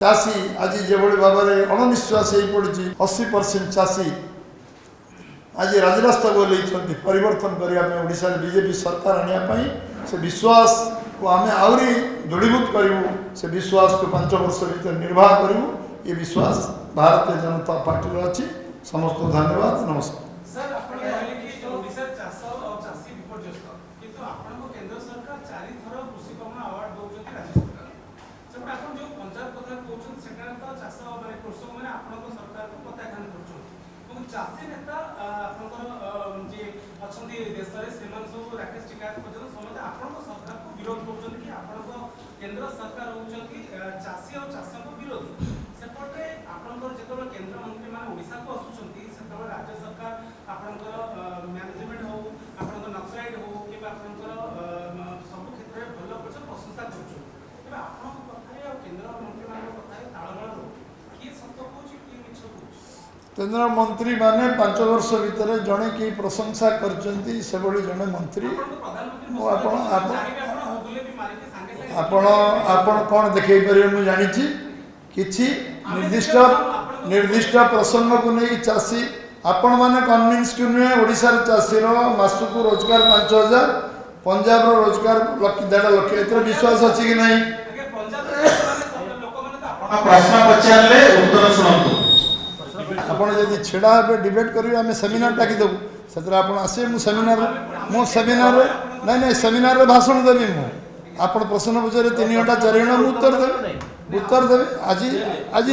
चाषी आज जो भाव में अणनिश्वास हो पड़ी 80% चाषी आज राजरास्ता को लेते परिवर्तन करने बीजेपी सरकार आने से विश्वास को आम आहरी दृढ़ीभूत करूँ से विश्वास को 5 वर्ष भर निर्वाह करूँ ये विश्वास भारतीय जनता पार्टी अच्छी समस्त धन्यवाद नमस्कार। चाषी नेता देश सब राकेश टिकैत समझे आप सरकार को विरोध कर केंद्र सरकार होती चाषी और चाष को विरोधी सेपटे आपंकर जो केंद्र मंत्री मैंने ओडिशा को आसुँच से राज्य सरकार आपंकर मैनेजमेंट हो आप नक्सलाइट हो कि सब क्षेत्र में भल कर प्रशंसा कर केंद्र मंत्री मान कथा तालमेल रो किए सत कौन किए मिछ कौन केंद्र मंत्री माने 5 वर्ष भितर जड़े कि प्रशंसा करते जड़े मंत्री आपण कौन देखे पारे मुझे जानी किसी निर्दिष्ट प्रसंग को नहीं चाषी आपण मैंने कन्विन्स कि नुहे ओडिशार चाषीर मासक रोजगार 5,000 पंजाब रोजगार 1.5 लाख एत विश्वास अच्छी कि नहीं प्रश्न पचारे उत्तर शुणु आपड़ जब छेड़ा हे डिबेट करेंगे आम सेमिनार डाकी देवु से आसे मो सेमिनार नहीं सेमिनार भाषण देवी मुझे प्रश्न पचारे 3 घंटा 4 घंटा उत्तर देवी आज आज